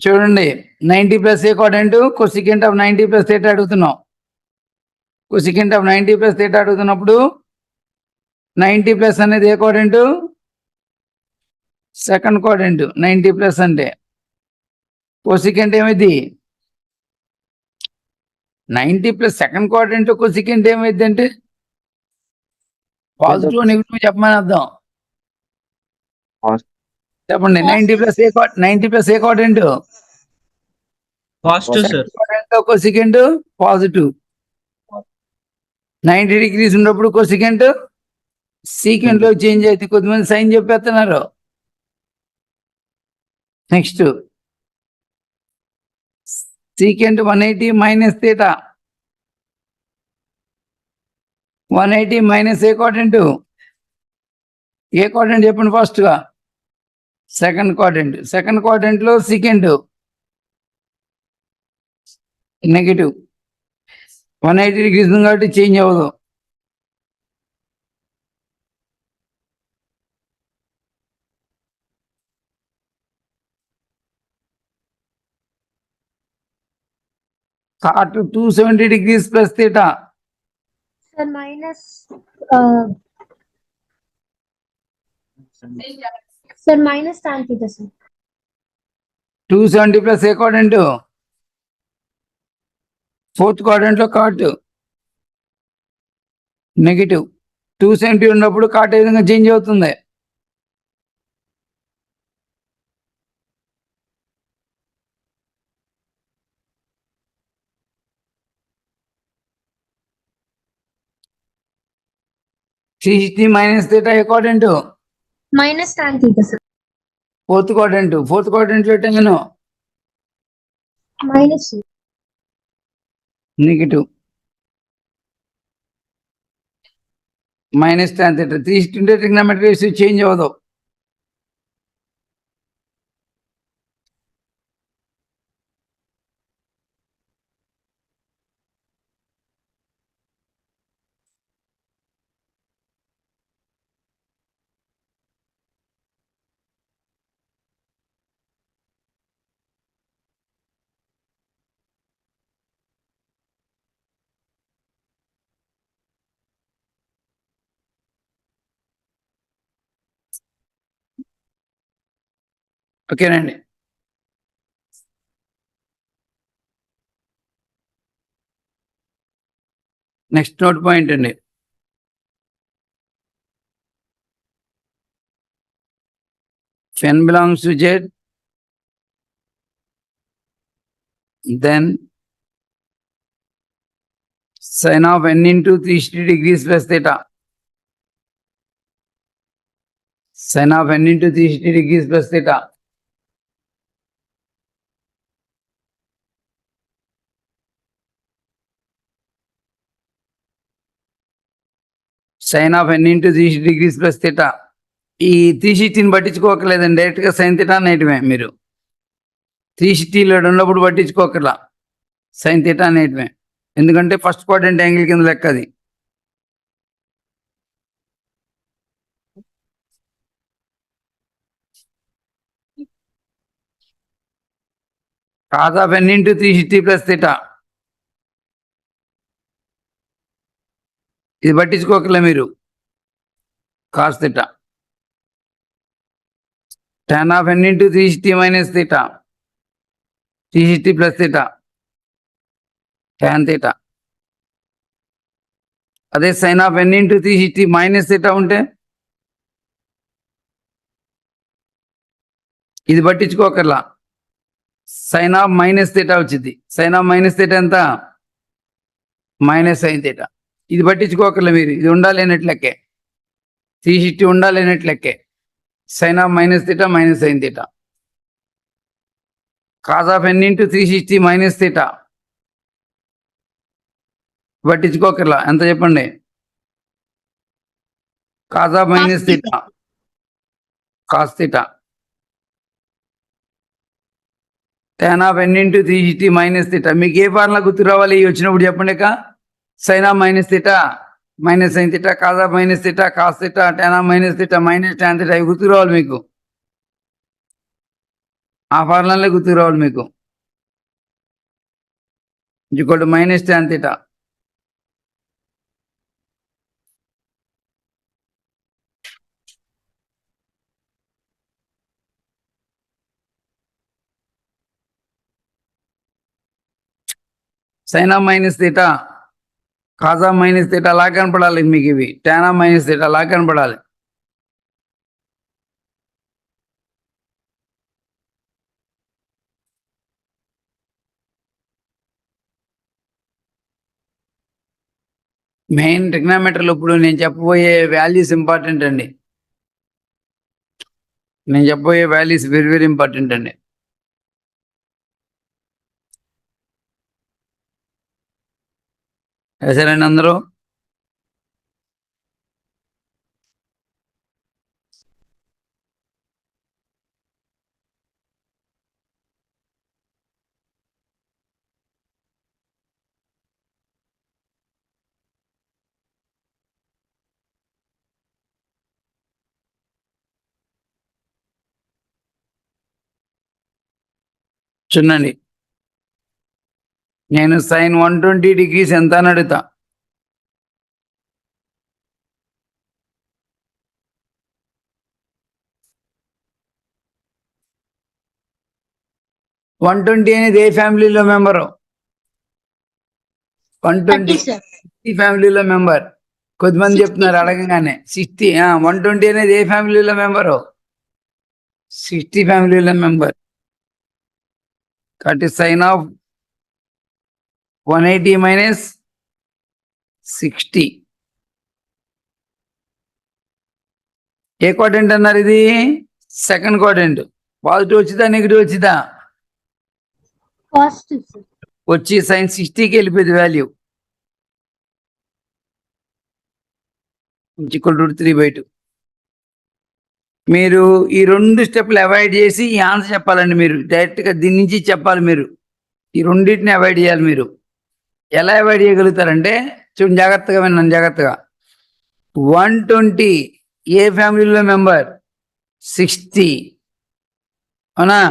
చూడండి 90 ప్లస్ ఏ quadrant cosecant of 90 plus theta అడుగుతున్నాం. కొసికెంట్ ఆఫ్ 90 ప్లస్ థీటా అడుగుతున్నప్పుడు 90 ప్లస్ అనేది ఏ క్వాడ్రంట్? Second quadrant. 90 ప్లస్ అంటే కొసికెంట్ ఏమైంది? 90 ప్లస్ సెకండ్ క్వాడ్రంట్ కొసికెంట్ ఏమైంది అంటే పాజిటివ్ నెగిటివ్ చెప్పమని అర్థం. చెప్పండి. 90 ప్లస్ ఏ quadrant? Positive sir. Cosecant positive. 90 degrees ఉన్నప్పుడు కొసికెంట్ సీకెంట్ లో చేంజ్ అయితే కొద్దిమంది సైన్ చెప్పేస్తున్నారు. Next secant 180 minus theta. 180 minus ఏ క్వాడ్రంట్? ఏ క్వాడ్రంట్ చెప్పండి ఫస్ట్ గా? Second quadrant. సెకండ్ క్వాడ్రంట్ లో సీకెంట్ నెగిటివ్. 180 డిగ్రీస్ ఉంది కాబట్టి చేంజ్ అవ్వదు. Cot 270 degrees plus theta. Sir, minus tan theta, sir. 270 plus ఏ క్వాడ్రంట్? ఫోర్త్ క్వాడ్రంట్ లో కాట్ నెగిటివ్. 270 ఉన్నప్పుడు కాట్ ఏ విధంగా చేంజ్ అవుతుంది? మైనస్ థీటా ఏ quadrant? Minus tan theta, sir. Fourth quadrant. Fourth quadrant లో tan Minus, sir. Negative. Minus tan theta. 360 ఉంటే trigonometry ratio change అవ్వదు. ఓకేనండి. నెక్స్ట్ నోట్ పాయింట్ అండి. n belongs to Z, then sin of n into 360 degrees plus theta. Sin of n into 360 degrees plus theta. Sin of n into 360 degrees plus theta. ఈ 360ని పట్టించుకోకర్లేదండి. డైరెక్ట్గా sine theta అనేయటమే. మీరు 360లో ఉన్నప్పుడు పట్టించుకోకర్లా, sine theta అనేయటమే. ఎందుకంటే first quadrant angle కింద లెక్క అది. cos of n into 360 plus theta. ఇది పట్టించుకోకర్లే మీరు. Cos theta. tan of n into 360 minus theta. 360 plus theta. tan theta. అదే sin of n into 360 minus theta ఉంటే ఇది పట్టించుకోకర్లా, sin of minus theta వచ్చింది. sin of minus theta ఎంత? Minus sin theta. ఇది పట్టించుకోకర్లే మీరు. ఇది ఉండాలేనట్లెక్కే. 360 ఉండాలేనట్లెక్కే. sin of minus theta minus sin theta. cos of n into 360 minus theta. పట్టించుకోకర్లా. ఎంత చెప్పండి? cos of minus theta. cos theta. tan of n into 360 minus theta. మీకు ఏ formula గుర్తు రావాలి వచ్చినప్పుడు చెప్పండి. sin of minus theta minus sin theta, cos of minus theta cos theta, tan of minus theta minus tan theta. ఇవి గుర్తు రావాలి మీకు. ఆ ఫార్ములాలే గుర్తుకు రావాలి మీకు. Equal to minus tan θ. Sine of minus theta, cos of minus theta అలా కనపడాలి మీకు. ఇవి tan ఆఫ్ మైనస్ థీటా అలా కనపడాలి. మెయిన్ ట్రిగ్నామెట్రీలో ఇప్పుడు నేను చెప్పబోయే వాల్యూస్ ఇంపార్టెంట్ అండి. నేను చెప్పబోయే వాల్యూస్ వెరీ వెరీ ఇంపార్టెంట్ అండి. సరేనండి అందరూ? చూడండి, నేను సైన్ 120 degrees ఎంత అని అడుగుతా. వన్ 120 అనేది ఏ ఫ్యామిలీలో మెంబరు? 120 30 sir. 60 ఫ్యామిలీలో మెంబర్. కొద్దిమంది 60 చెప్తున్నారు sir. అడగగానే 60. 120 అనేది ఏ ఫ్యామిలీలో మెంబరు? 60 ఫ్యామిలీలో మెంబర్. కాబట్టి సైన్ ఆఫ్ 180 మైనస్ 60 ఏ క్వాడ్రంట్ అన్నారు? ఇది సెకండ్ క్వాడ్రంట్. పాజిటివ్ వచ్చిందా నెగిటివ్ వచ్చిందా? Positive sir. వచ్చి సైన్ 60కి వెళ్ళిపోయింది వాల్యూ. Equal to 3/2. మీరు ఈ 2 స్టెప్లు అవాయిడ్ చేసి ఈ ఆన్సర్ చెప్పాలండి. మీరు డైరెక్ట్గా దీని నుంచి చెప్పాలి. మీరు ఈ రెండింటిని అవాయిడ్ చేయాలి. మీరు ఎలా అవాయిడ్ చేయగలుగుతారంటే చూడండి, జాగ్రత్తగా విన్నాను, జాగ్రత్తగా. 120 ఏ ఫ్యామిలీలో మెంబర్? 60, అవునా?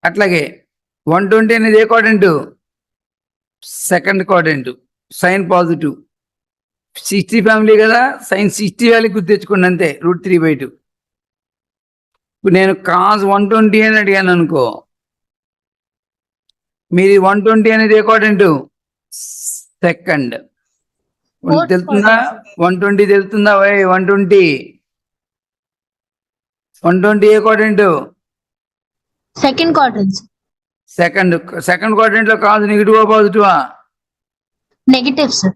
అట్లాగే 120 అనేది ఏ quadrant? Second quadrant. Sine positive. 60 family కదా, సైన్ 60 వాల్యూ గుర్తు తెచ్చుకోండి అంతే, √3/2. ఇప్పుడు నేను కాస్ 120 అని అడిగాను అనుకో, మీది 120 అనేది ఏ క్వాడ్రంట్? సెకండ్. Fourth తెలుతుందా? quadrant, 120 తెలుతుందా? 120 ఏ quadrant? second quadrant sir. Second quadrant లో కాదు నెగిటివా పాజిటివా? Negative sir.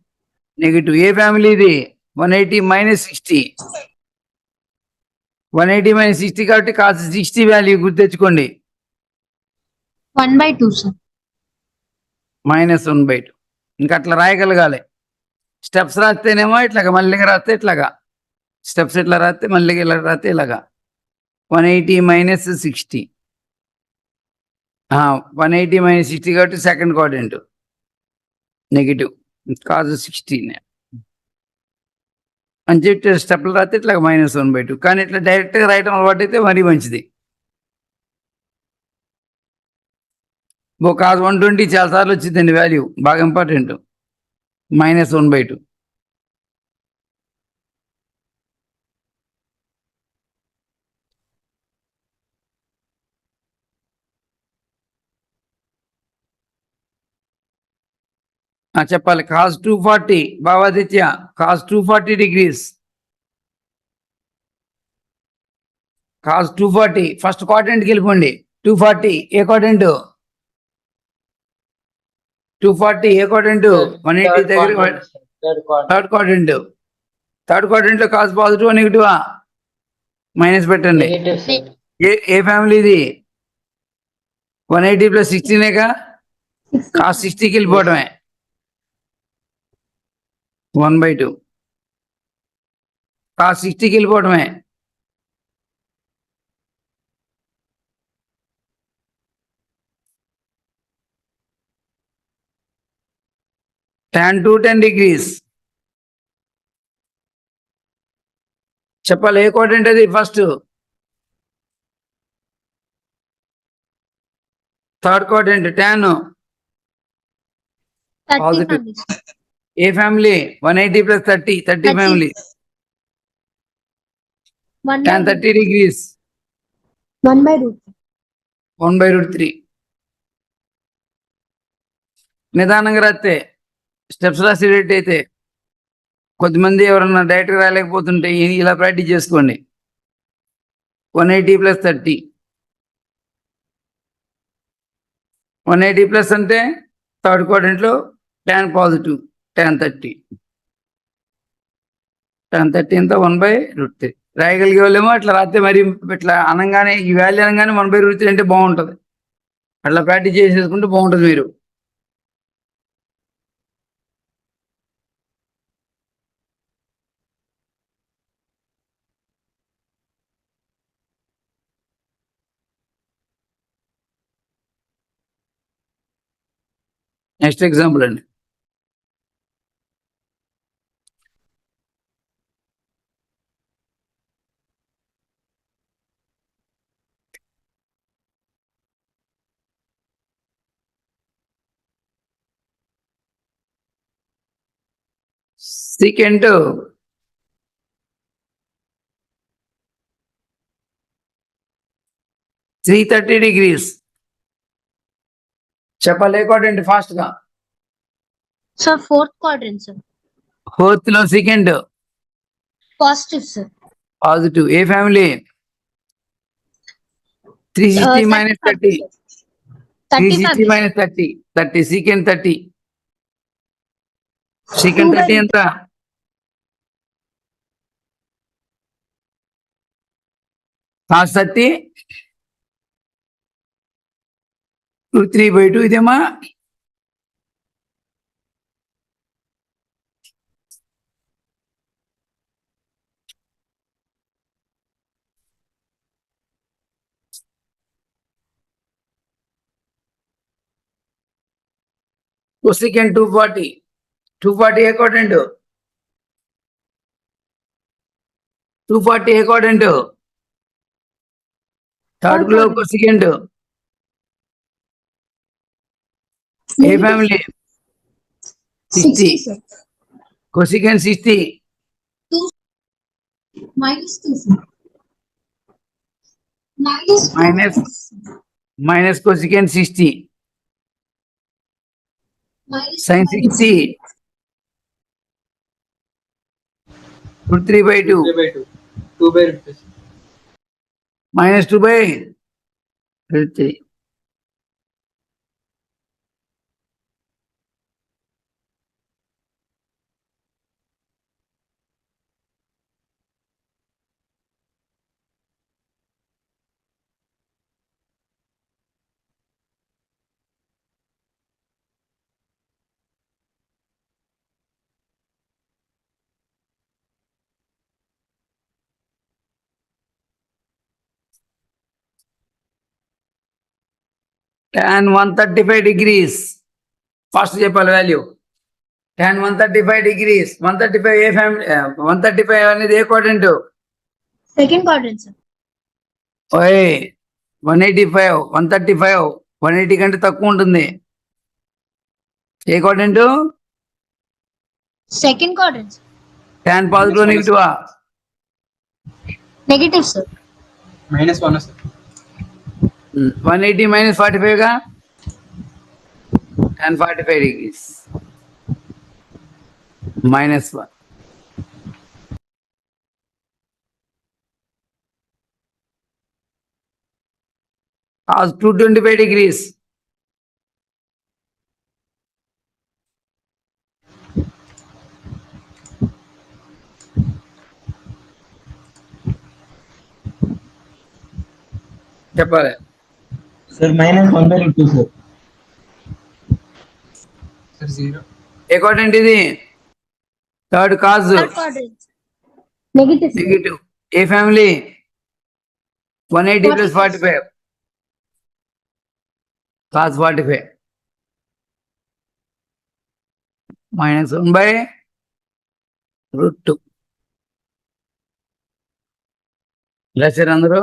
నెగిటివ్. ఏ ఫ్యామిలీ ఇది? 180 మైనస్ 60. 180 మైనస్ 60 కాబట్టి కాస్ 60 వాల్యూ గుర్తు తెచ్చుకోండి. 1/2 sir. -1/2. ఇంకా అట్లా రాయగలగాలి. స్టెప్స్ రాస్తేనేమో ఇట్లాగా, మళ్ళీ రాస్తే ఇట్లాగా. స్టెప్స్ ఇట్లా రాస్తే మళ్ళీ ఇలా రాస్తే ఇలాగా. 180 మైనస్ 60. 180 మైనస్ 60 కాబట్టి సెకండ్ క్వాడ్రంట్ నెగిటివ్. కాజ్ 16 అని చెప్పి స్టెప్లు రాస్తే ఇట్లా -1/2. కానీ ఇట్లా డైరెక్ట్గా రాయటం అలవాటు అయితే మరీ మంచిది. కాజ్ 120 చాలా సార్లు వచ్చిందండి వాల్యూ, బాగా ఇంపార్టెంట్. -1/2. చెప్పాలి. Cos 240 Bhavaditya, cos 240 degrees. Cos 240 first క్వాడ్రంట్కి వెళ్ళిపోండి. 240 ఏ క్వాడ్రంట్? 240 ఏ క్వాడ్రంట్? 180 దగ్గర థర్డ్ క్వాడ్రంట్. థర్డ్ క్వాడ్రంట్ లో కాజ్ పాజిటివ్ నెగిటివా? మైనస్ పెట్టండి. ఏ ఫ్యామిలీ ఇది? 180 + 16గా, కాజ్ 60కి వెళ్ళిపోవడమే. 1/2. కాజ్ 60కి వెళ్ళిపోవడమే. tan 210 degrees. చెప్పాలి ఏ క్వాడ్రంట్ అది? First third quadrant tan 30 Positive. family, sir. A family 180 + 30 30 30. Family 1 tan by 30 degrees 1/√3. 1/√3. నిదానంగా రాస్తే స్టెప్స్ రాసేటట్టయితే కొద్దిమంది ఎవరన్నా డైరెక్ట్గా రాలేకపోతుంటే ఇలా ప్రాక్టీస్ చేసుకోండి. 180 + 30 180 ప్లస్ అంటే థర్డ్ క్వాడ్రంట్లో tan పాజిటివ్ tan 30 ఎంత 1/√3 రాయగలిగే వాళ్ళేమో అట్లా రాస్తే మరి ఇట్లా అనగానే ఈ వాల్యూ అనగానే 1/√3 అంటే బాగుంటుంది. అట్లా ప్రాక్టీస్ చేసేసుకుంటే బాగుంటుంది మీరు. నెక్స్ట్ ఎగ్జాంపుల్ అండి. secant 330 degrees చెప్పాలి క్వాడ్రంట్ ఫాస్ట్ గా. Sir, 4th quadrant, sir. Fourth లో సెకండ్ Positive, sir. పాజిటివ్. ఏ family 360 minus 30 sir. 30 360 family, minus 30 secant 30 secant 30 ఎంత cos 30 3/2 ఇదేమా cosecant 240 ఏ క్వాడ్రంట్ 240 ఏ క్వాడ్రంట్ థర్డ్ లో quadrant. cosecant ఏ family 60 sir. cosecant 60 -2, sir. Minus. minus cosecant 60 sin 60 3/2 2/2 minus 2/3 tan 135 degrees fast చెప్పాలి value tan 135 degrees 135 ఏ family 135 అనేది ఏ quadrant 2nd quadrant, sir. ఓయ్ 185 135 180 కంటే తక్కువ ఉంటుంది. ఏ quadrant 2nd quadrant, sir. tan positive నెగిటివా Negative, sir. -1 sir. 180 minus 45 గా tan 45 degrees -1 cos 225 degrees చెప్పాలి. Sir, -1/2, sir. Sir, 0. ఏ క్వాడ్రంట్ ఇది third cos 3rd quadrant. Negative, sir. Negative. ఏ ఫ్యామిలీ 180 + 45 cos 45 -1/√2 రాశారు అందరూ.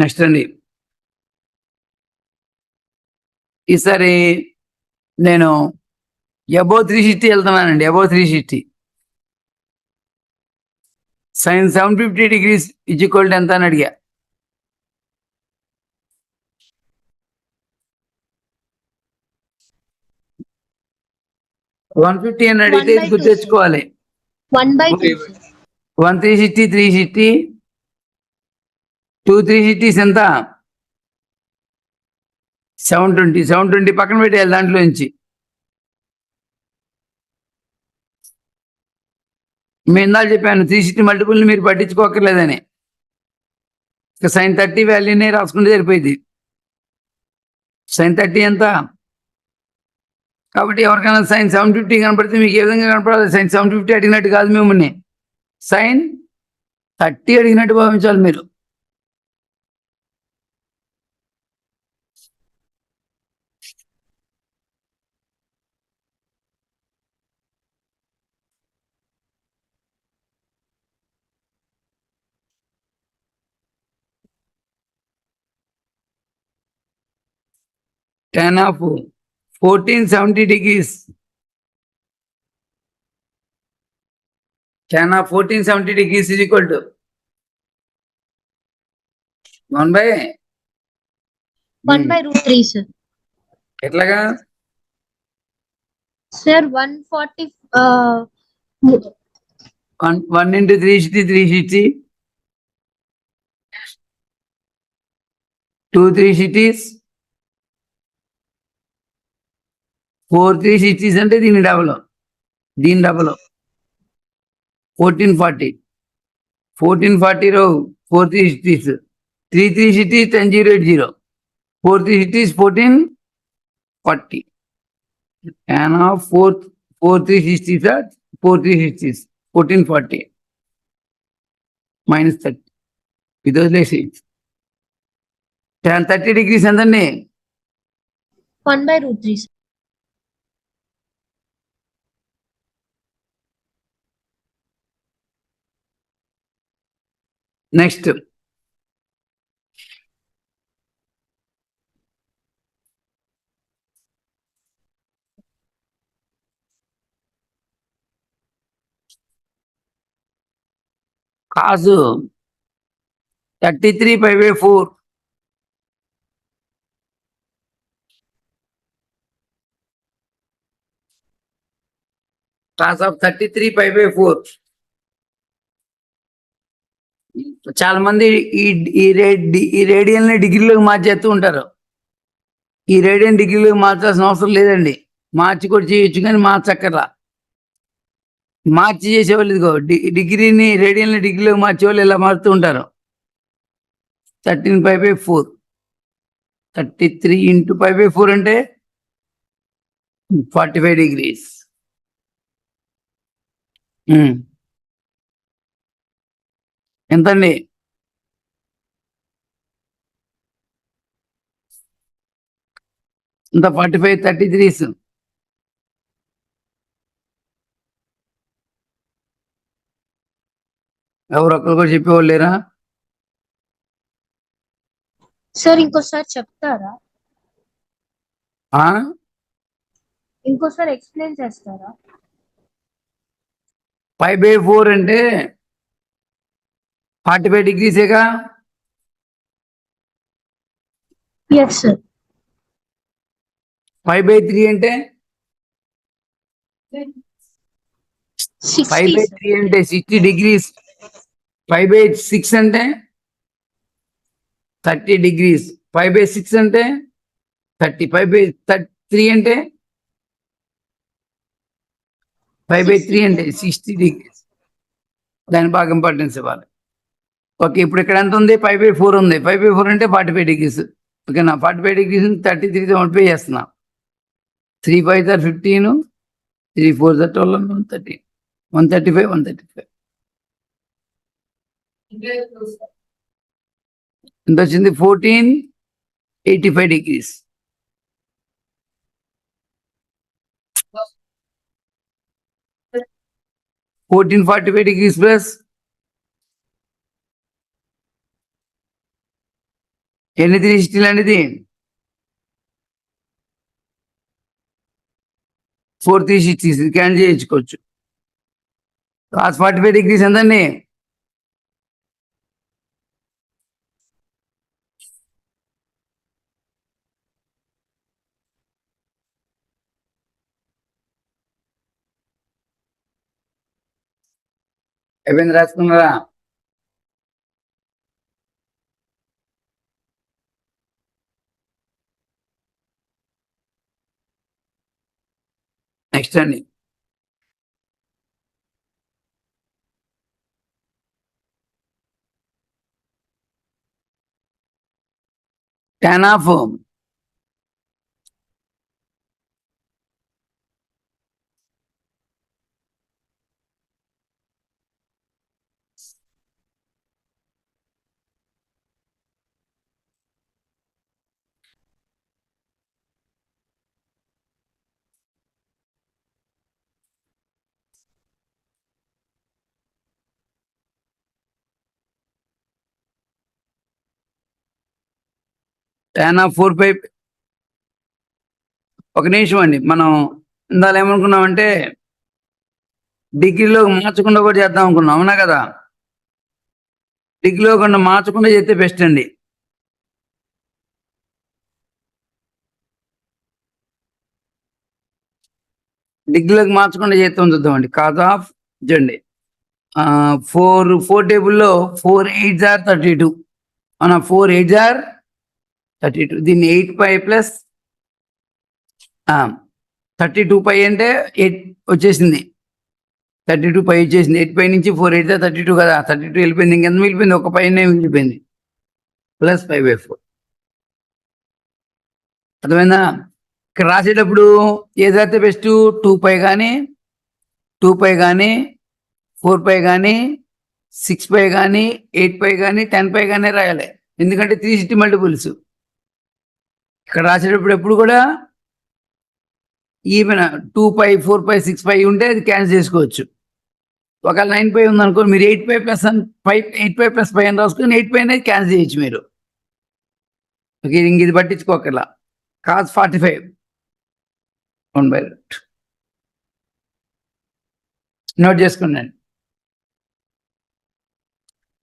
నెక్స్ట్ అండి, ఈసారి నేను అబౌవ్ 360 వెళ్తున్నానండి. Above 360 sin 750 degrees is equal to ఎంత అని అడిగా. వన్ ఫిఫ్టీ అని అడిగితే 1/2, ఇది గుర్తు తెచ్చుకోవాలి. 1/2, sir. 1 360 360 2 360 ఎంత 720. 720 పక్కన పెట్టేయాలి దాంట్లో నుంచి. మీ ఇందాక చెప్పాను 360 మల్టిపుల్ని మీరు పట్టించుకోకర్లేదని. ఇక sin 30 వాల్యూనే రాసుకుంటే సరిపోయింది. sin 30 ఎంత, కాబట్టి ఎవరికైనా sin 750 కనపడితే మీకు ఏ విధంగా కనపడాలి? sin 750 అడిగినట్టు కాదు, మిమ్మల్ని sin 30 అడిగినట్టు భావించాలి మీరు. tan of 1470 degrees. Tan of 1470 degrees is equal to 1 by 1/√3, sir. ఎట్లాగా? Sir, 140. 1 into 360 360 2 360s 4 360s అంటే దీని డబల్ 1440 లో 4 360s 3 360s 10080 4 360s 1440. tan of 4 360s are 4 360s 1440 minus 30 ఇది వదిలేసి tan 30 degrees ఎంతండి? 1/√3, sir. Next cos 33/4 cos of 33/4. చాలా మంది ఈ రేడియన్ ని డిగ్రీలోకి మార్చేస్తూ ఉంటారు. ఈ రేడియన్ డిగ్రీలోకి మార్చాల్సిన అవసరం లేదండి. మార్చి కూడా చేయొచ్చు, కానీ మార్చక్కర్లా. మార్చి చేసేవాళ్ళు ఇదిగో డిగ్రీని రేడియన్ ని డిగ్రీలోకి మార్చేవాళ్ళు ఇలా మారుతూ ఉంటారు. 13/4 33 into 5/4 అంటే 45 degrees. ఎంతండి? ఇంత 45 33s. ఎవరొక్కరు కూడా చెప్పేవాళ్ళు లేరా? సార్ ఇంకోసారి చెప్తారా? ఇంకోసారి ఎక్స్ప్లెయిన్ చేస్తారా? 5/4 అంటే 45 degreesగా. Yes, sir. 5/3 అంటే 60, sir. 5/3 అంటే 60 degrees. 5/6 అంటే 30 degrees. 5/6 అంటే 30. 5/3 అంటే 5/3 అంటే 60 degrees. దాని బాగా ఇంపార్టెన్స్ ఇవ్వాలి. ఓకే, ఇప్పుడు ఇక్కడ ఎంత ఉంది? 5/4 ఉంది. 5/4 అంటే 45 degrees. ఓకేనా? 45 degrees 33తో మల్టిప్లై చేస్తున్నా. 3 5 are 15, 3 4 are 12, 130, 135, 135. ఎంత వచ్చింది? 1485 degrees. $1445 plus ఎన్ని 360 అండి ఇది? 4 360 క్యాన్సిల్ చేయించుకోవచ్చు. cos 45 degrees ఎంతండి? అయిపోయింది, రాసుకున్నారా? నెక్స్ట్ అండి, tan ఆఫ్ tan ఆఫ్ 4 ఒక నిమిషం అండి. మనం ఇందాక ఏమనుకున్నామంటే డిగ్రీలో మార్చకుండా కూడా చేద్దాం అనుకున్నాం, అవునా కదా? డిగ్రీలోకుండా మార్చకుండా చేస్తే బెస్ట్ అండి. డిగ్రీలోకి మార్చకుండా చేస్తాం, చూద్దామండి. కాజ్ ఆఫ్ చూడండి, 4 టేబుల్లో 4 8s are 32. మన 4 8s are 32. దీన్ని 8π ప్లస్ 32π అంటే 8 వచ్చేసింది. 32π వచ్చేసింది. 8π నుంచి 4 8s are 32 కదా, 32 వెళ్ళిపోయింది. ఇంకెంత మిగిలిపోయింది? ఒక పైన మిగిలిపోయింది, ప్లస్ 5/4. అర్థమైందా? ఇక్కడ రాసేటప్పుడు ఏది రాస్తే బెస్ట్? 2π కానీ 2π కానీ 4π కానీ 6π కానీ 8π కానీ 10π కానీ రాయాలి. ఎందుకంటే 360 మల్టిపుల్స్. ఇక్కడ రాసేటప్పుడు ఎప్పుడు కూడా ఈవెన్ 2π 4π 6π ఉంటే అది క్యాన్సిల్ చేసుకోవచ్చు. ఒకవేళ 9π ఉందనుకో, మీరు 8π ప్లస్ 8π ప్లస్ 5 అని రాసుకొని 8π అనేది క్యాన్సిల్ చేయొచ్చు మీరు. ఓకే, ఇంక ఇది పట్టించుకోకర్లా. cos 45 1/√. నోట్ చేసుకోండి,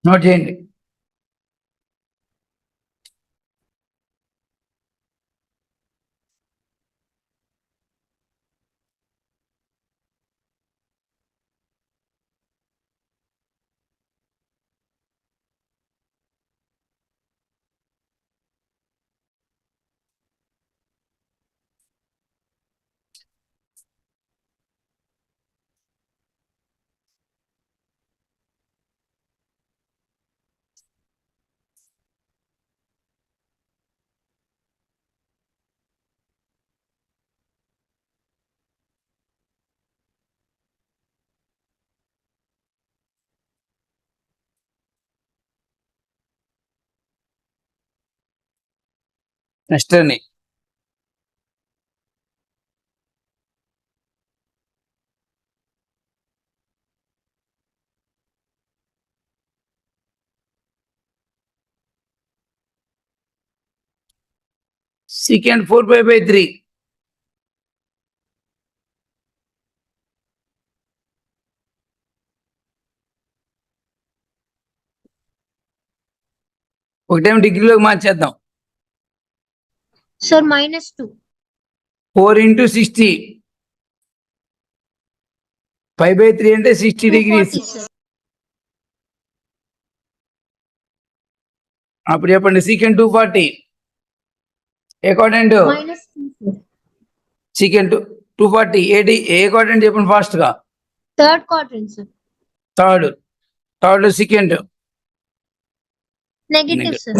నోట్ చేయండి. నెక్స్ట్ అండి, secant 4π/3. ఒకటేమో డిగ్రీలోకి మార్చేద్దాం. సార్ -2. 4 × 60 π/3 అంటే 60 degrees. 240, sir. అప్పుడు చెప్పండి, secant 240 ఏ క్వాడ్రంట్? -2, sir. secant 240 ఏ క్వాడ్రంట్ చెప్పండి ఫాస్ట్ గా. Third quadrant, sir. Third secant. Negative, sir.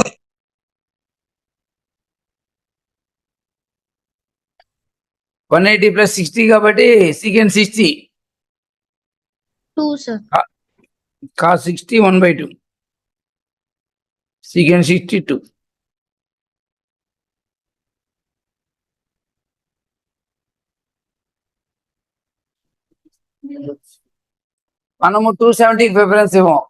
180 plus 60 కాబట్టి secant 60. 2, sir. cos 60 1/2. secant 62. మనము 270 ప్రిఫరెన్స్ ఇవ్వం.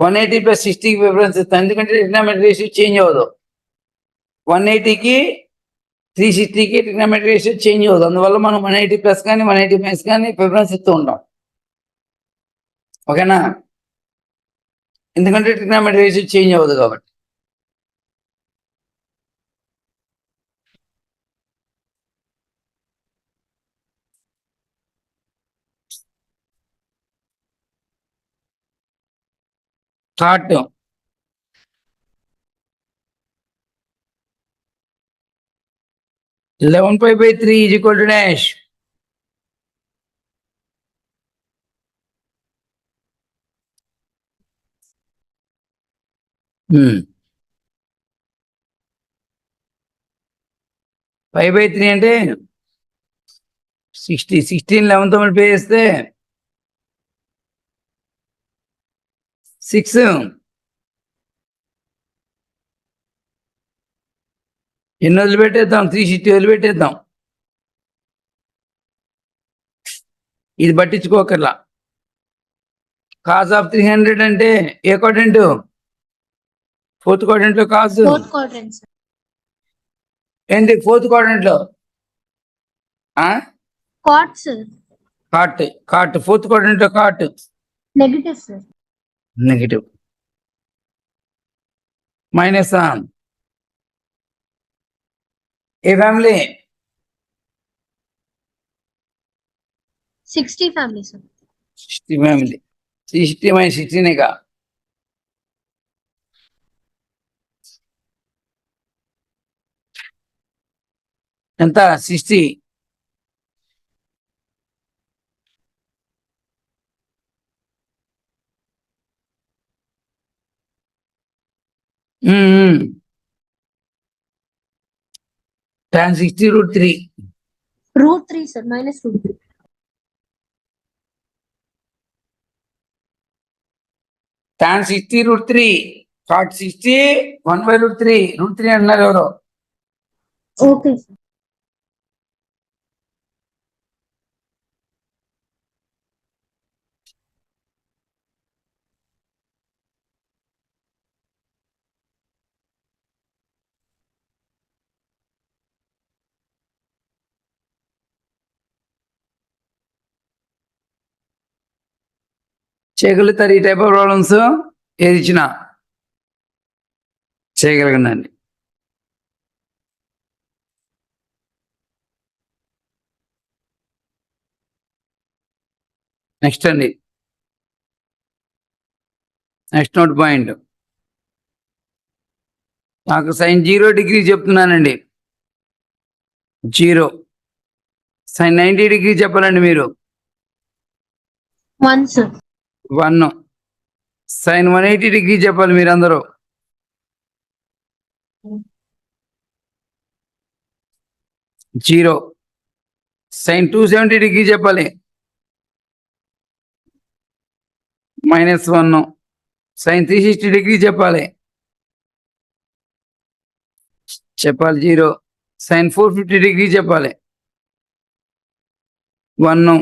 180 ప్లస్ 60కి ప్రిఫరెన్స్ ఇస్తాం, ఎందుకంటే ట్రిగ్నోమెట్రీ రేషియో చేంజ్ అవ్వదు. 180కి 360కి ట్రిగ్నోమెట్రీ రేషియో చేంజ్ అవ్వదు, అందువల్ల మనం 180 ప్లస్ కానీ 180 మైనస్ కానీ ప్రిఫరెన్స్ ఇస్తూ ఉంటాం. ఓకేనా, ఎందుకంటే ట్రిగ్నోమెట్రీ రేషియో చేంజ్ అవ్వదు కాబట్టి. That 11π/3 is equal to dash. π/3 అంటే 60, 16 11తో మల్టిప్లై చేస్తే 6. ఎన్ని వదిలిపెట్టేద్దాం, 360 వదిలిపెట్టేద్దాం, ఇది పట్టించుకోకర్లా. కాజ్ ఆఫ్ 300 అంటే ఏ క్వాడ్రంట్? ఫోర్త్ క్వాడ్రంట్ లో కాజ్ Fourth quadrant, sir. ఏంటి ఫోర్త్ క్వాడ్రంట్ లో? Cot, sir. Cot fourth quadrant లో cot Negative, sir. Negative. Minus ఏ family? 60 family, sir. 60 family. 360 minus 16గా ఎంత? 60. tan 60 √3. Root 3, sir. Minus root 3. tan 60 √3. cot 60 1/√3. √3 అన్నారు ఎవరో. Okay, sir. చేయగలుగుతారు ఈ టైప్ ఆఫ్ ప్రాబ్లమ్స్, ఏది ఇచ్చినా చేయగలగండి. నెక్స్ట్ అండి, నెక్స్ట్ నోట్ పాయింట్. నాకు sin 0 డిగ్రీ చెప్తున్నానండి, 0. sin 90 డిగ్రీ చెప్పాలండి మీరు, 1, sir. 1. sin 180 డిగ్రీ చెప్పాలి మీరందరూ, 0. sin 270 డిగ్రీ చెప్పాలి, -1. sin 360 డిగ్రీ చెప్పాలి, 0. sin 450 డిగ్రీ చెప్పాలి, 1.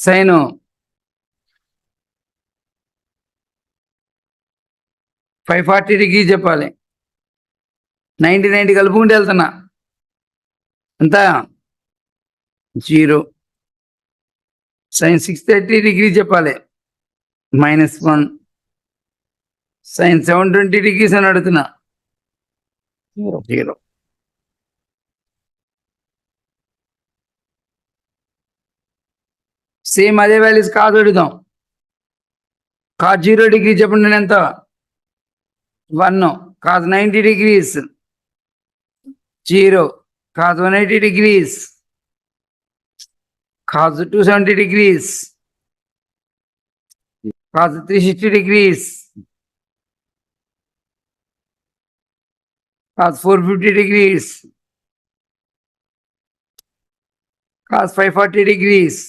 sin 540 డిగ్రీ చెప్పాలి, 90 కలుపుకుంటూ వెళ్తున్నా, ఎంత? 0. sin 630 డిగ్రీ చెప్పాలి, -1. sin 720 డిగ్రీస్ అని అడుగుతున్నా, 0. సేమ్ అదే వాల్యూస్ కాదు అడుగుదాం. cos 0 డిగ్రీ చెప్పండి, నేను ఎంత? 1. cos 90 degrees 0. cos 180 degrees, cos 270 degrees, cos 360 degrees, cos 450 degrees, cos 540 degrees.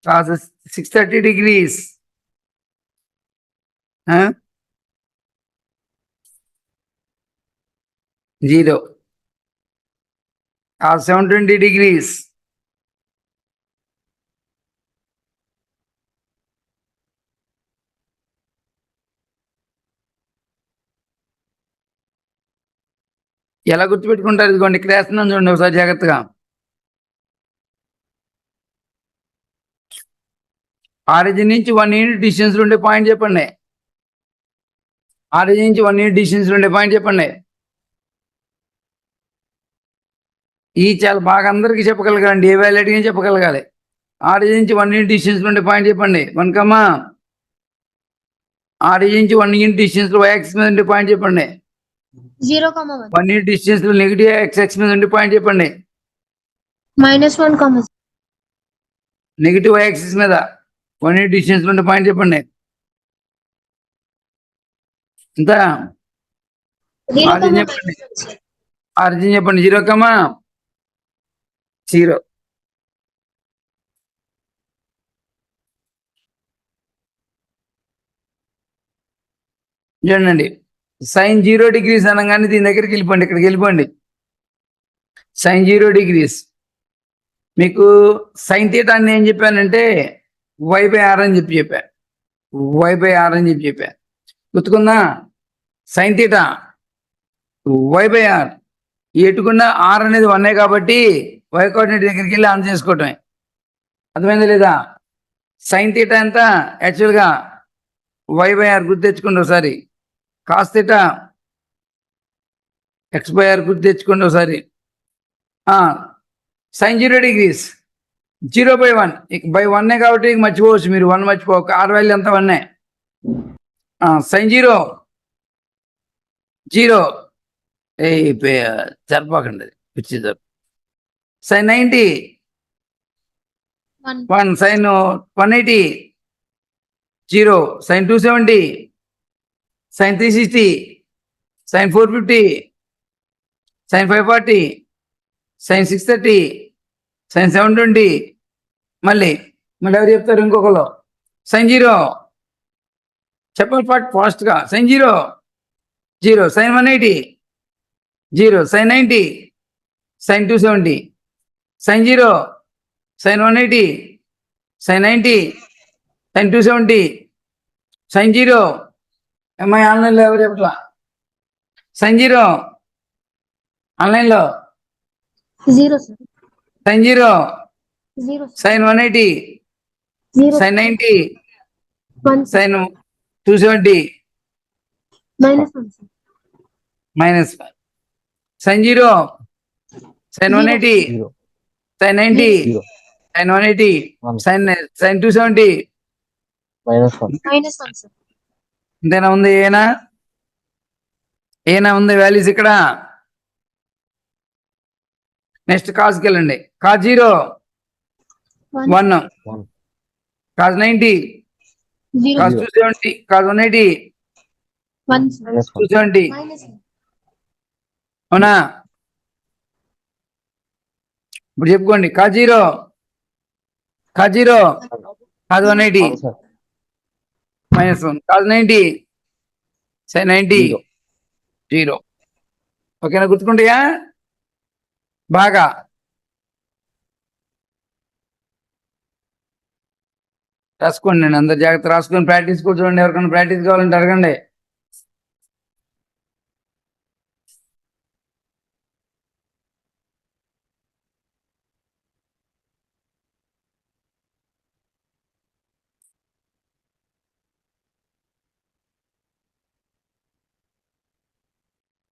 cos 630 degrees, 0. cos 720 degrees. ఎలా గుర్తుపెట్టుకుంటారు? ఇదిగోండి ఇక్కడ వేస్తున్నాను చూడండి ఒకసారి జాగ్రత్తగా. ఆరిజిన్ నుంచి 1 యూనిట్ డిస్టెన్స్ ఉండే పాయింట్ చెప్పండి. ఆరిజిన్ నుంచి 1 యూనిట్ డిస్టెన్స్ ఉండే పాయింట్ చెప్పండి. ఈ చాలా బాగా అందరికీ చెప్పగలగాలండి, ఏ వాల్యూ అడిగినా చెప్పగలగాలి. ఆరిజిన్ నుంచి 1 యూనిట్ డిస్టెన్స్ ఉండే పాయింట్ చెప్పండి. 1 కమా ఆరిజిన్ నుంచి 1 యూనిట్ డిస్టెన్స్ లో y యాక్సిస్ మీద ఉండే పాయింట్ చెప్పండి. 0,1 1 యూనిట్ డిస్టెన్స్ లో నెగిటివ్ x యాక్సిస్ మీద ఉండే పాయింట్ చెప్పండి. -1, నెగిటివ్ y యాక్సిస్ మీద 1 యూనిట్ డిస్టెన్స్ లో ఉండే పాయింట్ చెప్పండి. ఎంత? 0, ఆరిజిన్ చెప్పండి. ఆరిజిన్ చెప్పండి. 0, 0. చూడండి, sin 0 degrees అనగానే దీని దగ్గరికి వెళ్ళిపోండి, ఇక్కడికి వెళ్ళిపోండి. sin 0 degrees మీకు sin θ అని ఏం చెప్పానంటే y/r అని చెప్పా. y/r అని చెప్పా. గుర్తుకుందా? sin θ y/r. ఎటుకున్న r అనేది 1 కాబట్టి y కోఆర్డినేట్ దగ్గరికి వెళ్ళి ఆన్ చేసుకోవటమే. అర్థమైందా లేదా? sin θ ఎంత యాక్చువల్గా y/r గుర్తు తెచ్చుకోండి ఒకసారి. cos θ x/r గుర్తు తెచ్చుకోండి ఒకసారి. sin 0 degrees 0/1 బై 1 కాబట్టి మర్చిపోవచ్చు మీరు. 1 మర్చిపోక, r వాల్యూ ఎంత 1. sin 0 జరపకండి, పిచ్చి జరుపు. sin 90 1, sin 180 0, sin 270, sin 360, sin 450, sin 540, sin 630, sin 720. మళ్ళీ ఎవరు చెప్తారు? ఇంకొకరు sin 0 చెప్పండి ఫాస్ట్గా. sin 0, sin 180, 0, sin 90, sin 270, sin 0, sin 180, sin 90, sin 270, sin 0. అమ్మాయి ఆన్లైన్లో ఎవరు చెప్పట్లా? sin 0 ఆన్లైన్లో. 0, sir. sin 0, 0, sin 180, 0, sin 90, 1, sin 270, -1, sir. minus 1. sin 0, sin 180, 0, sin 90, 0, sin 180, 1, sin 270. -1, -1, sir. ఇంతేనా ఉంది? ఏనా ఉంది వాల్యూస్ ఇక్కడ. నెక్స్ట్ కాస్కి వెళ్ళండి. cos 0 1, 1, cos 90, 0, cos 270, cos 180, 1, sir. -1, 270. -1. అవునా? ఇప్పుడు చెప్పుకోండి. cos 0, cos 180, 1, sir. -1, cos 90, sin 90, 0. ఓకేనా? గుర్తుకుంటాయా బాగా? రాసుకోండి. నేను అందరు జాగ్రత్త రాసుకొని ప్రాక్టీస్ కూడా చూడండి. ఎవరికైనా ప్రాక్టీస్ కావాలంటే అడగండి.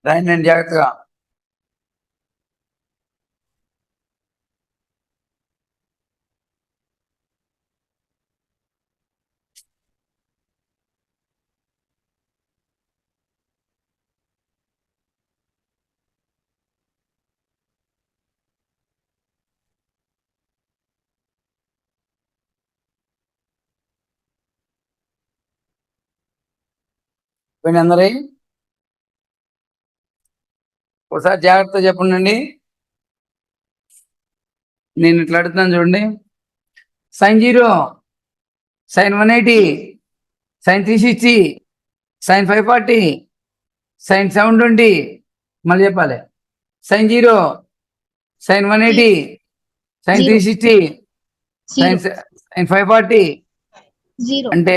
రాయండి జాగ్రత్తగా. పోయిన అందరి ఒకసారి జాగ్రత్త చెప్పండి. నేను ఇట్లా అడుగుతున్నాను చూడండి. sin 0, sin 180, sin 360, sin 540, sin 720. మళ్ళీ చెప్పాలి. sin 0, sine 180, sine Zero. 360, sine zero sine 540. Zero అంటే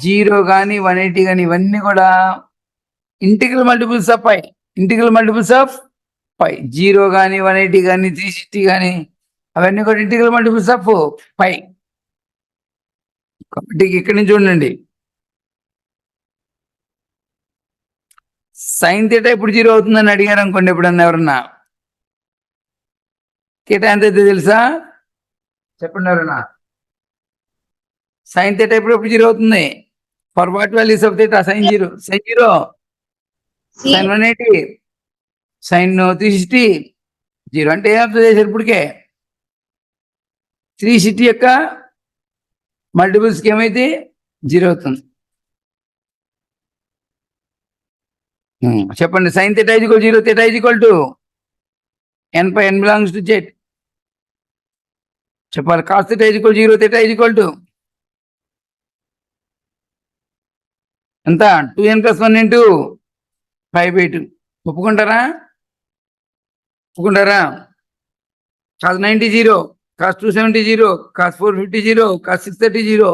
0 కానీ 180 కానీ ఇవన్నీ కూడా integral multiples of pi. Integral multiples of pi. 0 కానీ 180 కానీ 360 కానీ అవన్నీ కూడా ఇంటిగ్రల్ మల్టిపుల్స్ ఆఫ్ పై. కాబట్టి ఇక్కడి నుంచి చూడండి, సైన్ థీటా ఇప్పుడు 0 అవుతుందని అడిగారు అనుకోండి ఎప్పుడన్నా ఎవరన్నా, థీటా ఎంత అయితే తెలుసా చెప్పండి ఎవరన్నా. సైన్ థీటా ఇప్పుడు 0 అవుతుంది. For what values of theta? Sine 0, sine 0, sine 180, sine 360, 0. అంటే ఏం అర్థం చేశారు ఇప్పటికే? 360 యొక్క మల్టిపుల్స్కి ఏమైతే 0 అవుతుంది. చెప్పండి. Sine theta is equal 0, theta is equal to n pi n belongs to z. చెప్పాలి. Cos theta is equal 0, theta is equal to ఎంత? 2n + 1 × 5/2. ఒప్పుకుంటారా? ఒప్పుకుంటారా? Cos 90 0, cos 270 0, cos 450 0, cos 630 0.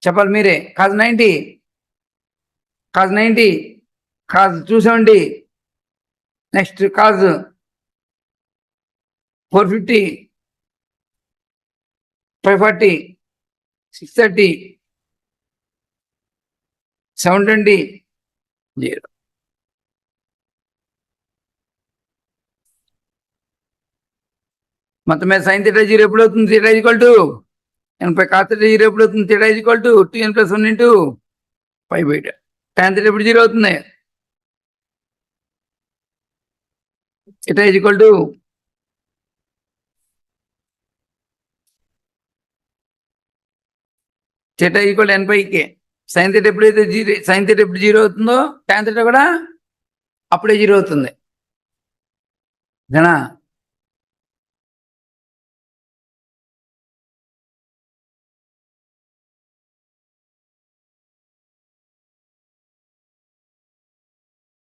చెప్పాలి మీరే. Cos 90, cos 90, cos 270, next cos 450, 540, 630, 720, 0. మొత్తం మీద sine theta 0 ఎప్పుడు అవుతుంది? Theta is equal to n pi cos theta 0 ఎప్పుడు అవుతుంది? Theta is equal to 2n + 1 × 5/2. tan theta ఎప్పుడు 0 అవుతుంది? Theta is equal to theta equal n/k. Sine theta ఎప్పుడైతే sine theta ఎప్పుడు 0 అవుతుందో tan థీటా కూడా అప్పుడే 0 అవుతుంది. ఓకేనా?